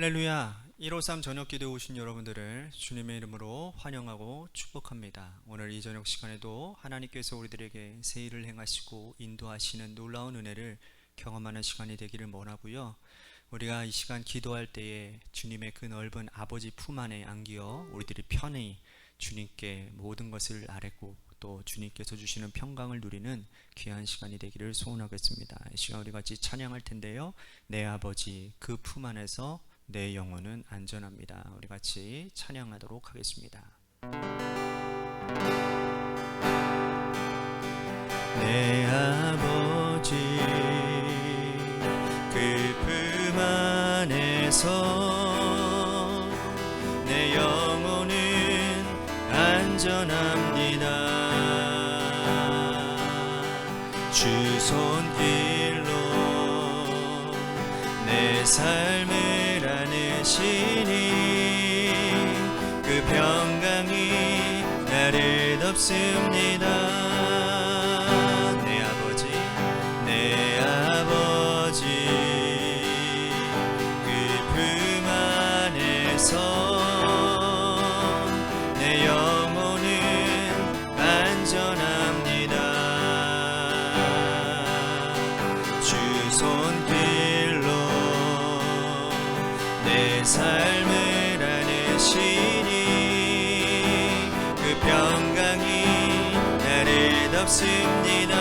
할렐루야. 153 저녁 기도에 오신 여러분들을 주님의 이름으로 환영하고 축복합니다. 오늘 이 저녁 시간에도 하나님께서 우리들에게 새 일을 행하시고 인도하시는 놀라운 은혜를 경험하는 시간이 되기를 원하고요. 우리가 이 시간 기도할 때에 주님의 그 넓은 아버지 품 안에 안기어 우리들이 편히 주님께 모든 것을 아뢰고 또 주님께서 주시는 평강을 누리는 귀한 시간이 되기를 소원하겠습니다. 이 시간 우리 같이 찬양할 텐데요. 내 아버지 그 품 안에서 내 영혼은 안전합니다. 우리 같이 찬양하도록 하겠습니다. 내 아버지 그 품 안에서 내 영혼은 안전합니다. 주 손길로 내 삶을 안으시니 그 평강이 나를 덮습니다. 내 아버지 내 아버지 그 품 안에서 내 영혼은 안전합니다. 주 손길로 내 삶을 안으시니 그 평강이 나를 덮습니다.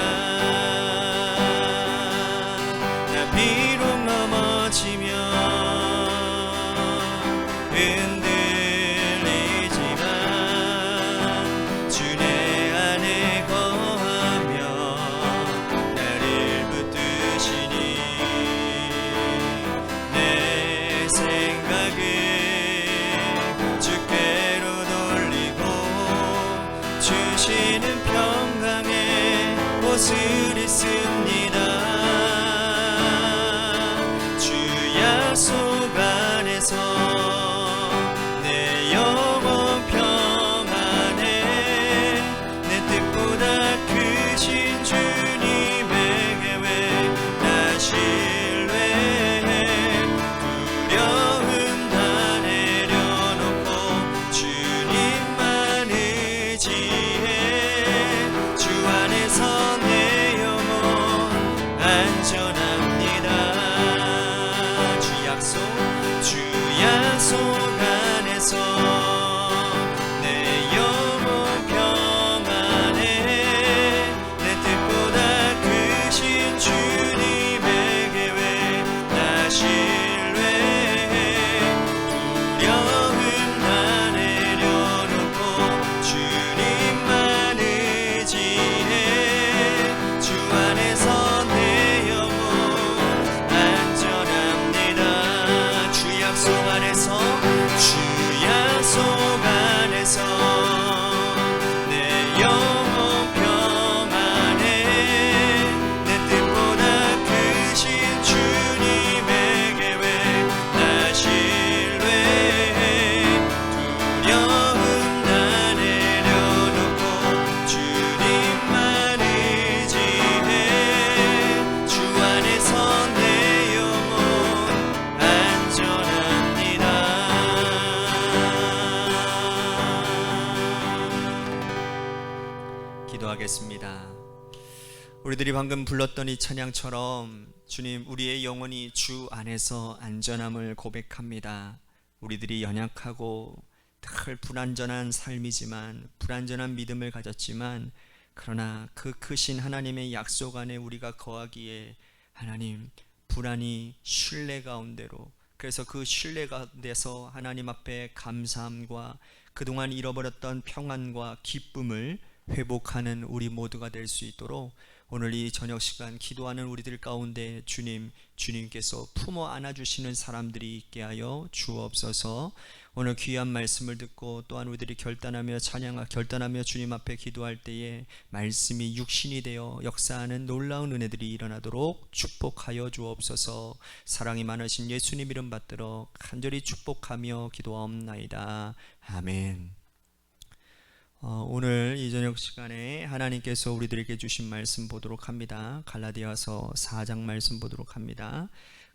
나 비록 넘어지며 흔들리지만 주 내 안에 거하며 나를 붙드시니 내 생각을 주께로 돌리고 주시는 평강의 옷을 입습니다. 주 약속 안에서 내 영혼 평안해 내 뜻보다 크신 주님에게 왜 나 신뢰해 두려움 다 내려놓고 주님만 의지해 주 안에서 내 영혼 안전합니다. 주 약속 안에서 내 영혼 평안해 내 뜻보다 크신 주님에게 왜 나 신뢰해 두려움 다 내려놓고 주님만 의지해 주 안에서 내 영혼 안전합니다. 주 약속 안에서 내 영혼 평안해 내 뜻보다 크신 주님에게 왜 나 신뢰해 두려움 다 내려놓고 주님만 의지해 주 안에서 내 영혼 안전합니다. 기도하겠습니다. 우리들이 방금 불렀던 이 찬양처럼 주님, 우리의 영혼이 주 안에서 안전함을 고백합니다. 우리들이 연약하고 늘 불안전한 삶이지만, 불안전한 믿음을 가졌지만, 그러나 그 크신 하나님의 약속 안에 우리가 거하기에 하나님, 불안이 신뢰 가운데로, 그래서 그 신뢰 가운데서 하나님 앞에 감사함과 그동안 잃어버렸던 평안과 기쁨을 회복하는 우리 모두가 될 수 있도록 오늘 이 저녁 시간 기도하는 우리들 가운데 주님께서 품어 안아주시는 사람들이 있게 하여 주옵소서. 오늘 귀한 말씀을 듣고 또한 우리들이 결단하며 주님 앞에 기도할 때에 말씀이 육신이 되어 역사하는 놀라운 은혜들이 일어나도록 축복하여 주옵소서. 사랑이 많으신 예수님 이름 받들어 간절히 축복하며 기도하옵나이다. 아멘. 오늘 이 저녁 시간에 하나님께서 우리들에게 주신 말씀 보도록 합니다. 갈라디아서 4장 말씀 보도록 합니다.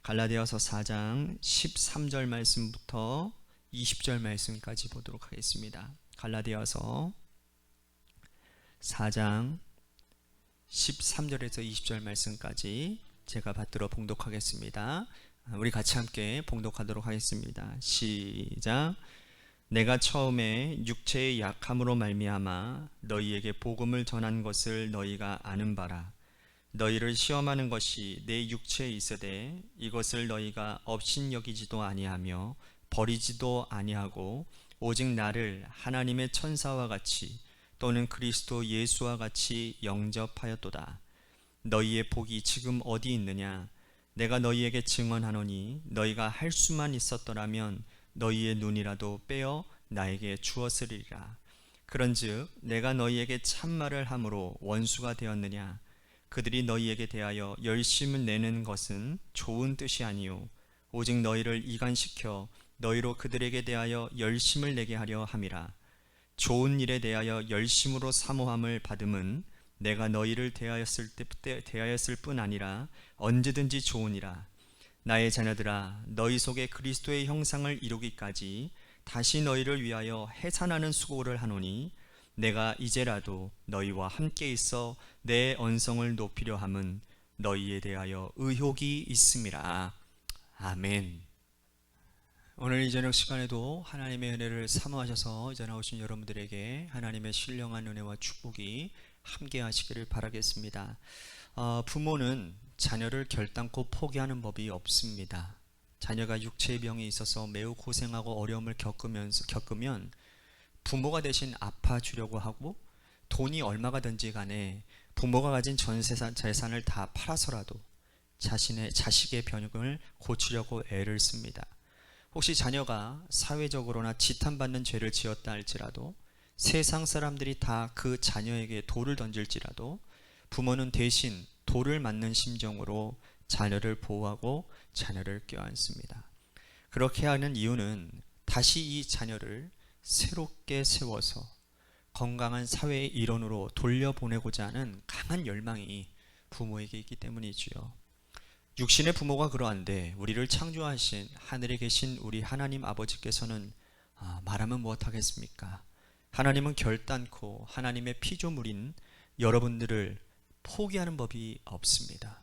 갈라디아서 4장 13절 말씀부터 20절 말씀까지 보도록 하겠습니다. 갈라디아서 4장 13절에서 20절 말씀까지 제가 받들어 봉독하겠습니다. 우리 같이 함께 봉독하도록 하겠습니다. 시작. 내가 처음에 육체의 약함으로 말미암아 너희에게 복음을 전한 것을 너희가 아는 바라. 너희를 시험하는 것이 내 육체에 있으되 이것을 너희가 업신여기지도 아니하며 버리지도 아니하고 오직 나를 하나님의 천사와 같이 또는 그리스도 예수와 같이 영접하였도다. 너희의 복이 지금 어디 있느냐? 내가 너희에게 증언하노니 너희가 할 수만 있었더라면 너희의 눈이라도 빼어 나에게 주었으리라. 그런즉 내가 너희에게 참말을 함으로 원수가 되었느냐? 그들이 너희에게 대하여 열심을 내는 것은 좋은 뜻이 아니요 오직 너희를 이간시켜 너희로 그들에게 대하여 열심을 내게 하려 함이라. 좋은 일에 대하여 열심으로 사모함을 받음은 내가 너희를 대하였을 뿐 아니라 언제든지 좋으니라. 나의 자녀들아, 너희 속에 그리스도의 형상을 이루기까지 다시 너희를 위하여 해산하는 수고를 하노니 내가 이제라도 너희와 함께 있어 내 언성을 높이려 함은 너희에 대하여 의혹이 있음이라. 아멘. 오늘 이 저녁 시간에도 하나님의 은혜를 사모하셔서 이제 나오신 여러분들에게 하나님의 신령한 은혜와 축복이 함께 하시기를 바라겠습니다. 부모는 자녀를 결단코 포기하는 법이 없습니다. 자녀가 육체의 병이 있어서 매우 고생하고 어려움을 겪으면 부모가 대신 아파주려고 하고 돈이 얼마가든지 간에 부모가 가진 전 재산을 다 팔아서라도 자식의 병을 고치려고 애를 씁니다. 혹시 자녀가 사회적으로나 지탄받는 죄를 지었다 할지라도 세상 사람들이 다 그 자녀에게 돌을 던질지라도 부모는 대신 돌을 맞는 심정으로 자녀를 보호하고 자녀를 껴안습니다. 그렇게 하는 이유는 다시 이 자녀를 새롭게 세워서 건강한 사회의 일원으로 돌려보내고자 하는 강한 열망이 부모에게 있기 때문이지요. 육신의 부모가 그러한데 우리를 창조하신 하늘에 계신 우리 하나님 아버지께서는 말하면 무엇하겠습니까? 하나님은 결단코 하나님의 피조물인 여러분들을 포기하는 법이 없습니다.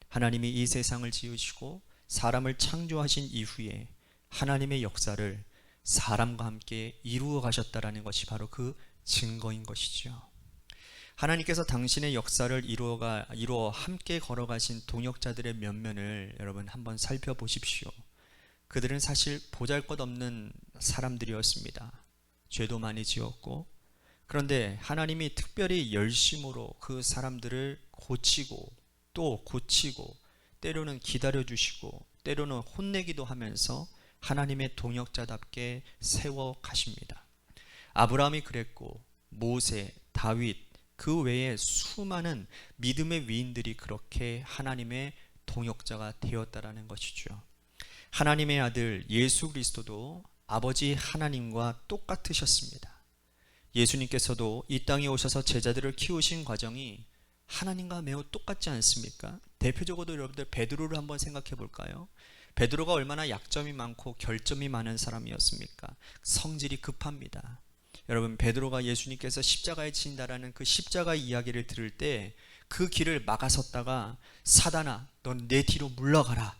하나님이 이 세상을 지으시고 사람을 창조하신 이후에 하나님의 역사를 사람과 함께 이루어 가셨다라는 것이 바로 그 증거인 것이죠. 하나님께서 당신의 역사를 이루어 함께 걸어가신 동역자들의 면면을 여러분 한번 살펴보십시오. 그들은 사실 보잘것없는 사람들이었습니다. 죄도 많이 지었고, 그런데 하나님이 특별히 열심으로 그 사람들을 고치고 또 고치고 때로는 기다려주시고 때로는 혼내기도 하면서 하나님의 동역자답게 세워 가십니다. 아브라함이 그랬고 모세, 다윗, 그 외에 수많은 믿음의 위인들이 그렇게 하나님의 동역자가 되었다라는 것이죠. 하나님의 아들 예수 그리스도도 아버지 하나님과 똑같으셨습니다. 예수님께서도 이 땅에 오셔서 제자들을 키우신 과정이 하나님과 매우 똑같지 않습니까? 대표적으로 여러분들 베드로를 한번 생각해 볼까요? 베드로가 얼마나 약점이 많고 결점이 많은 사람이었습니까? 성질이 급합니다. 여러분, 베드로가 예수님께서 십자가에 지신다라는 그 십자가 이야기를 들을 때 그 길을 막아섰다가 사단아, 넌 내 뒤로 물러가라,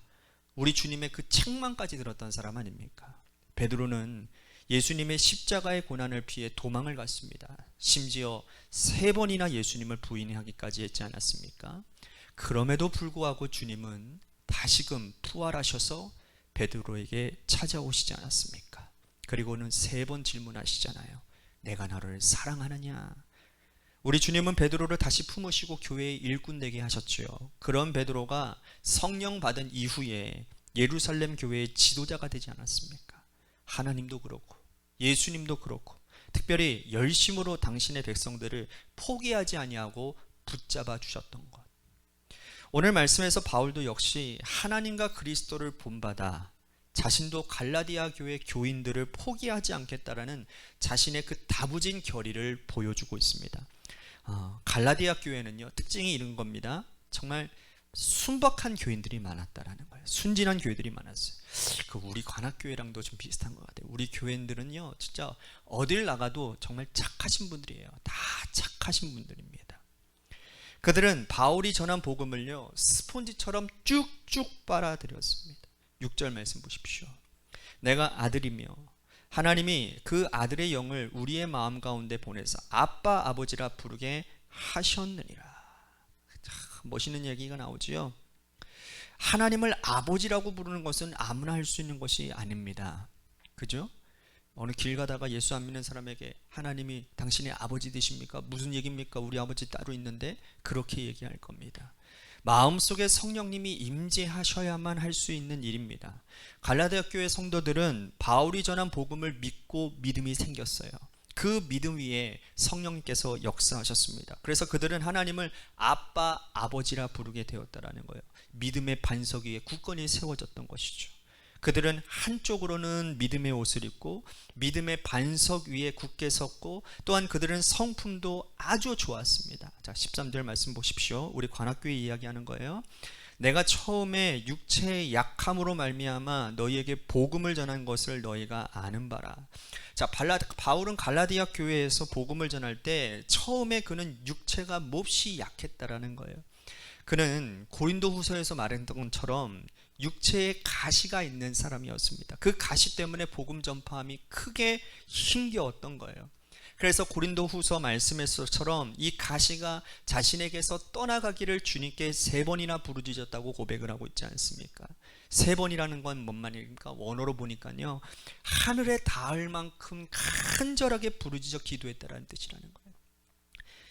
우리 주님의 그 책망까지 들었던 사람 아닙니까? 베드로는 예수님의 십자가의 고난을 피해 도망을 갔습니다. 심지어 3번이나 예수님을 부인하기까지 했지 않았습니까? 그럼에도 불구하고 주님은 다시금 부활하셔서 베드로에게 찾아오시지 않았습니까? 그리고는 3번 질문하시잖아요. 내가 너를 사랑하느냐? 우리 주님은 베드로를 다시 품으시고 교회의 일꾼 되게 하셨지요. 그런 베드로가 성령 받은 이후에 예루살렘 교회의 지도자가 되지 않았습니까? 하나님도 그렇고 예수님도 그렇고 특별히 열심으로 당신의 백성들을 포기하지 아니하고 붙잡아 주셨던 것. 오늘 말씀에서 바울도 역시 하나님과 그리스도를 본받아 자신도 갈라디아 교회 교인들을 포기하지 않겠다라는 자신의 그 다부진 결의를 보여주고 있습니다. 갈라디아 교회는요, 특징이 이런 겁니다. 정말 순박한 교인들이 많았다라는 거예요. 순진한 교회들이 많았어요. 그 우리 관악교회랑도 좀 비슷한 것 같아요. 우리 교회들은요, 진짜 어딜 나가도 정말 착하신 분들이에요. 다 착하신 분들입니다. 그들은 바울이 전한 복음을요, 스폰지처럼 쭉쭉 빨아들였습니다. 6절 말씀 보십시오. 내가 아들이며 하나님이 그 아들의 영을 우리의 마음 가운데 보내서 아빠 아버지라 부르게 하셨느니라. 멋있는 얘기가 나오지요. 하나님을 아버지라고 부르는 것은 아무나 할 수 있는 것이 아닙니다. 그죠? 어느 길 가다가 예수 안 믿는 사람에게 하나님이 당신의 아버지 되십니까? 무슨 얘기입니까? 우리 아버지 따로 있는데, 그렇게 얘기할 겁니다. 마음속에 성령님이 임재하셔야만 할 수 있는 일입니다. 갈라디아 교회 성도들은 바울이 전한 복음을 믿고 믿음이 생겼어요. 그 믿음 위에 성령님께서 역사하셨습니다. 그래서 그들은 하나님을 아빠, 아버지라 부르게 되었다라는 거예요. 믿음의 반석 위에 굳건히 세워졌던 것이죠. 그들은 한쪽으로는 믿음의 옷을 입고 믿음의 반석 위에 굳게 섰고, 또한 그들은 성품도 아주 좋았습니다. 자, 13절 말씀 보십시오. 우리 관악교회 이야기하는 거예요. 내가 처음에 육체의 약함으로 말미암아 너희에게 복음을 전한 것을 너희가 아는 바라. 자, 바울은 갈라디아 교회에서 복음을 전할 때 처음에 그는 육체가 몹시 약했다라는 거예요. 그는 고린도후서에서 말했던 것처럼 육체에 가시가 있는 사람이었습니다. 그 가시 때문에 복음 전파함이 크게 힘겨웠던 거예요. 그래서 고린도후서 말씀에서처럼 이 가시가 자신에게서 떠나가기를 주님께 3번이나 부르짖었다고 고백을 하고 있지 않습니까? 3번이라는 건 뭔 말입니까? 원어로 보니까요, 하늘에 닿을 만큼 간절하게 부르짖어 기도했다라는 뜻이라는 거예요.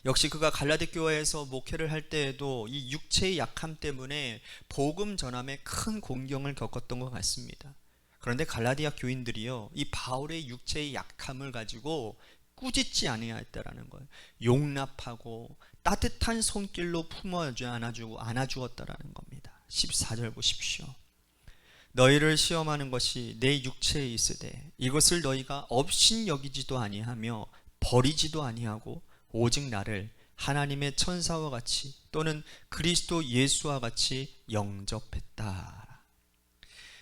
역시 그가 갈라디 교회에서 목회를 할 때에도 이 육체의 약함 때문에 복음 전함에 큰 공경을 겪었던 것 같습니다. 그런데 갈라디아 교인들이요, 이 바울의 육체의 약함을 가지고 꾸짖지 아니하였다라는 거예요. 용납하고 따뜻한 손길로 품어주 안아주었다라는 겁니다. 14절 보십시오. 너희를 시험하는 것이 내 육체에 있으되 이것을 너희가 업신 여기지도 아니하며 버리지도 아니하고 오직 나를 하나님의 천사와 같이 또는 그리스도 예수와 같이 영접했다.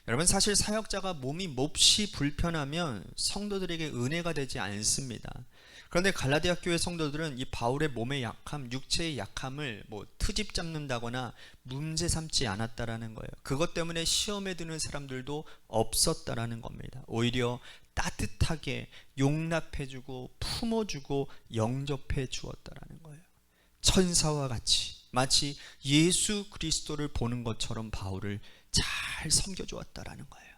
여러분, 사실 사역자가 몸이 몹시 불편하면 성도들에게 은혜가 되지 않습니다. 그런데 갈라디아 교회 성도들은 이 바울의 몸의 약함, 육체의 약함을 트집 잡는다거나 문제 삼지 않았다라는 거예요. 그것 때문에 시험에 드는 사람들도 없었다라는 겁니다. 오히려 따뜻하게 용납해주고 품어주고 영접해 주었다라는 거예요. 천사와 같이 마치 예수 그리스도를 보는 것처럼 바울을 잘 섬겨주었다라는 거예요.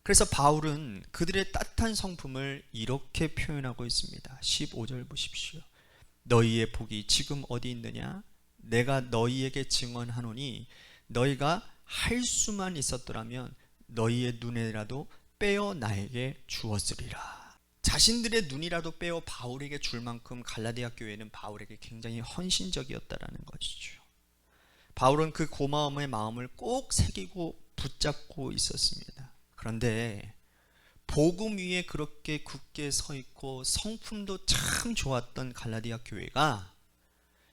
그래서 바울은 그들의 따뜻한 성품을 이렇게 표현하고 있습니다. 15절 보십시오. 너희의 복이 지금 어디 있느냐? 내가 너희에게 증언하노니 너희가 할 수만 있었더라면 너희의 눈에라도 빼어 나에게 주었으리라. 자신들의 눈이라도 빼어 바울에게 줄 만큼 갈라디아 교회는 바울에게 굉장히 헌신적이었다라는 것이죠. 바울은 그 고마움의 마음을 꼭 새기고 붙잡고 있었습니다. 그런데 복음 위에 그렇게 굳게 서 있고 성품도 참 좋았던 갈라디아 교회가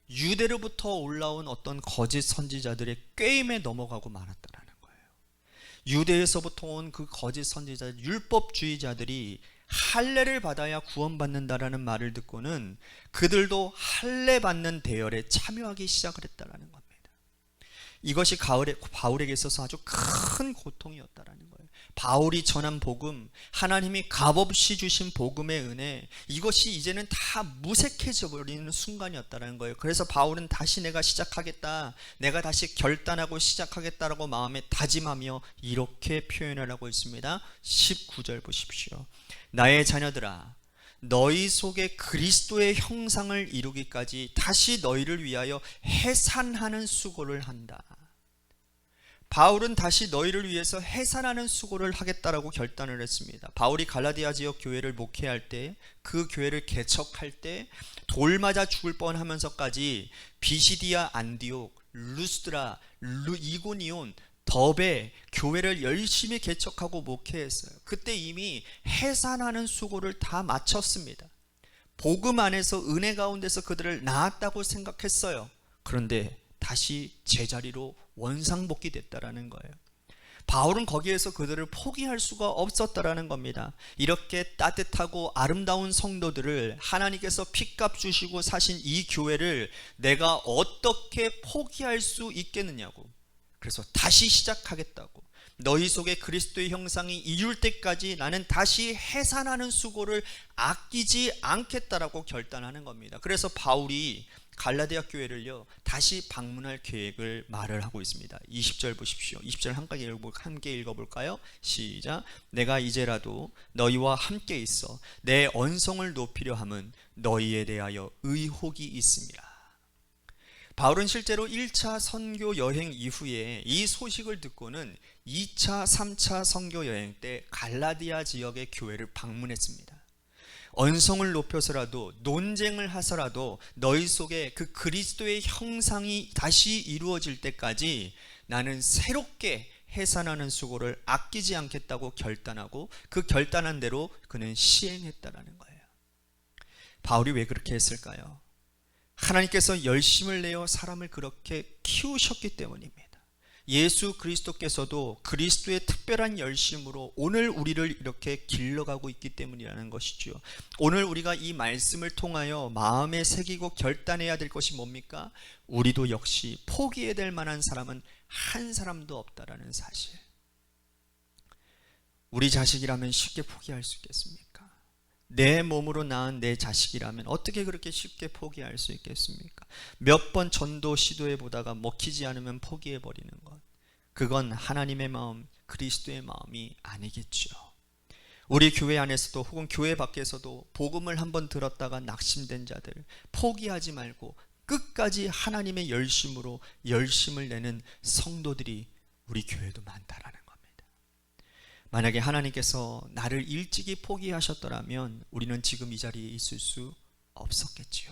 유대로부터 올라온 어떤 거짓 선지자들의 꾀임에 넘어가고 말았다라는 거예요. 유대에서부터 온 그 거짓 선지자, 율법주의자들이 할례를 받아야 구원받는다라는 말을 듣고는 그들도 할례 받는 대열에 참여하기 시작을 했다라는 겁니다. 이것이 바울에게 있어서 아주 큰 고통이었다라는 거예요. 바울이 전한 복음, 하나님이 값없이 주신 복음의 은혜, 이것이 이제는 다 무색해져 버리는 순간이었다는 거예요. 그래서 바울은 다시 내가 시작하겠다, 내가 다시 결단하고 시작하겠다라고 마음에 다짐하며 이렇게 표현을 하고 있습니다. 19절 보십시오. 나의 자녀들아, 너희 속에 그리스도의 형상을 이루기까지 다시 너희를 위하여 해산하는 수고를 한다. 바울은 다시 너희를 위해서 해산하는 수고를 하겠다라고 결단을 했습니다. 바울이 갈라디아 지역 교회를 목회할 때, 그 교회를 개척할 때 돌 맞아 죽을 뻔하면서까지 비시디아, 안디옥, 루스드라, 이고니온, 더베 교회를 열심히 개척하고 목회했어요. 그때 이미 해산하는 수고를 다 마쳤습니다. 복음 안에서 은혜 가운데서 그들을 낳았다고 생각했어요. 그런데 다시 제자리로 원상복귀 됐다라는 거예요. 바울은 거기에서 그들을 포기할 수가 없었다라는 겁니다. 이렇게 따뜻하고 아름다운 성도들을 하나님께서 핏값 주시고 사신 이 교회를 내가 어떻게 포기할 수 있겠느냐고. 그래서 다시 시작하겠다고. 너희 속에 그리스도의 형상이 이룰 때까지 나는 다시 해산하는 수고를 아끼지 않겠다라고 결단하는 겁니다. 그래서 바울이 갈라디아 교회를요 다시 방문할 계획을 말을 하고 있습니다. 20절 보십시오. 20절 함께 읽어볼까요? 시작. 내가 이제라도 너희와 함께 있어 내 언성을 높이려 함은 너희에 대하여 의혹이 있습니다. 바울은 실제로 1차 선교 여행 이후에 이 소식을 듣고는 2차, 3차 선교 여행 때 갈라디아 지역의 교회를 방문했습니다. 언성을 높여서라도 논쟁을 하서라도 너희 속에 그 그리스도의 형상이 다시 이루어질 때까지 나는 새롭게 해산하는 수고를 아끼지 않겠다고 결단하고 그 결단한 대로 그는 시행했다라는 거예요. 바울이 왜 그렇게 했을까요? 하나님께서 열심을 내어 사람을 그렇게 키우셨기 때문입니다. 예수 그리스도께서도 그리스도의 특별한 열심으로 오늘 우리를 이렇게 길러가고 있기 때문이라는 것이죠. 오늘 우리가 이 말씀을 통하여 마음에 새기고 결단해야 될 것이 뭡니까? 우리도 역시 포기해야 될 만한 사람은 한 사람도 없다라는 사실. 우리 자식이라면 쉽게 포기할 수 있겠습니까? 내 몸으로 낳은 내 자식이라면 어떻게 그렇게 쉽게 포기할 수 있겠습니까? 몇 번 전도 시도해 보다가 먹히지 않으면 포기해 버리는 것, 그건 하나님의 마음, 그리스도의 마음이 아니겠죠. 우리 교회 안에서도 혹은 교회 밖에서도 복음을 한번 들었다가 낙심된 자들, 포기하지 말고 끝까지 하나님의 열심으로 열심을 내는 성도들이 우리 교회도 많다라는 겁니다. 만약에 하나님께서 나를 일찍이 포기하셨더라면 우리는 지금 이 자리에 있을 수 없었겠지요.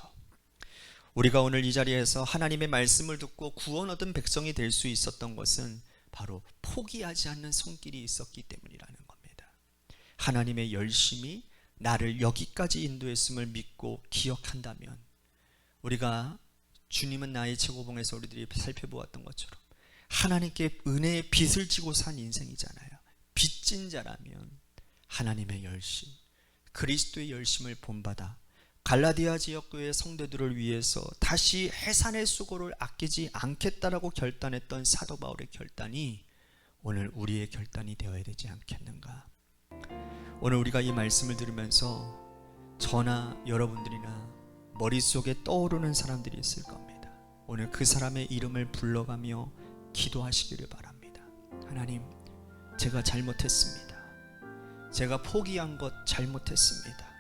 우리가 오늘 이 자리에서 하나님의 말씀을 듣고 구원 얻은 백성이 될 수 있었던 것은 바로 포기하지 않는 손길이 있었기 때문이라는 겁니다. 하나님의 열심이 나를 여기까지 인도했음을 믿고 기억한다면, 우리가 주님은 나의 최고봉에서 우리들이 살펴보았던 것처럼 하나님께 은혜의 빚을 지고 산 인생이잖아요. 빚진 자라면 하나님의 열심, 그리스도의 열심을 본받아 갈라디아 지역교회 성도들을 위해서 다시 해산의 수고를 아끼지 않겠다라고 결단했던 사도 바울의 결단이 오늘 우리의 결단이 되어야 되지 않겠는가. 오늘 우리가 이 말씀을 들으면서 저나 여러분들이나 머릿속에 떠오르는 사람들이 있을 겁니다. 오늘 그 사람의 이름을 불러가며 기도하시기를 바랍니다. 하나님, 제가 잘못했습니다. 제가 포기한 것 잘못했습니다.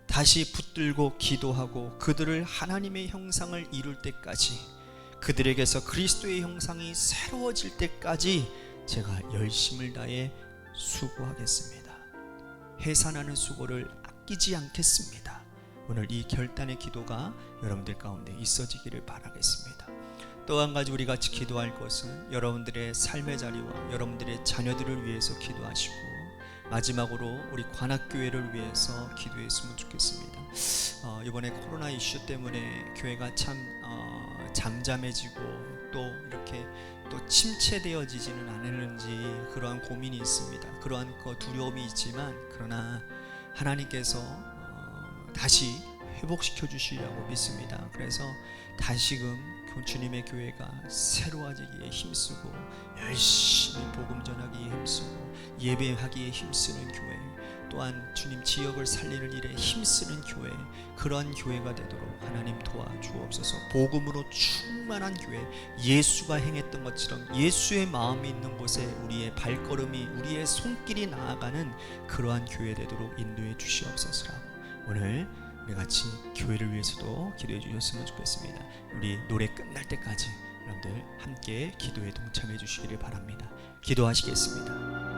다시 붙들고 기도하고 그들을 하나님의 형상을 이룰 때까지, 그들에게서 그리스도의 형상이 새로워질 때까지 제가 열심을 다해 수고하겠습니다. 해산하는 수고를 아끼지 않겠습니다. 오늘 이 결단의 기도가 여러분들 가운데 있어지기를 바라겠습니다. 또 한 가지 우리 같이 기도할 것은 여러분들의 삶의 자리와 여러분들의 자녀들을 위해서 기도하시고, 마지막으로 우리 관악교회를 위해서 기도했으면 좋겠습니다. 이번에 코로나 이슈 때문에 교회가 참 잠잠해지고 또 이렇게 또 침체되어지지는 않았는지 그러한 고민이 있습니다. 그러한 두려움이 있지만, 그러나 하나님께서 다시 회복시켜 주시려고 믿습니다. 그래서 다시금 주님의 교회가 새로워지기에 힘쓰고 열심히 복음 전하기에 힘쓰고 예배하기에 힘쓰는 교회, 또한 주님 지역을 살리는 일에 힘쓰는 교회, 그런 교회가 되도록 하나님 도와주옵소서. 복음으로 충만한 교회, 예수가 행했던 것처럼 예수의 마음이 있는 곳에 우리의 발걸음이, 우리의 손길이 나아가는 그러한 교회 되도록 인도해 주시옵소서라고 오늘 우리 같이 교회를 위해서도 기도해 주셨으면 좋겠습니다. 우리 노래 끝날 때까지 여러분들 함께 기도에 동참해 주시기를 바랍니다. 기도하시겠습니다.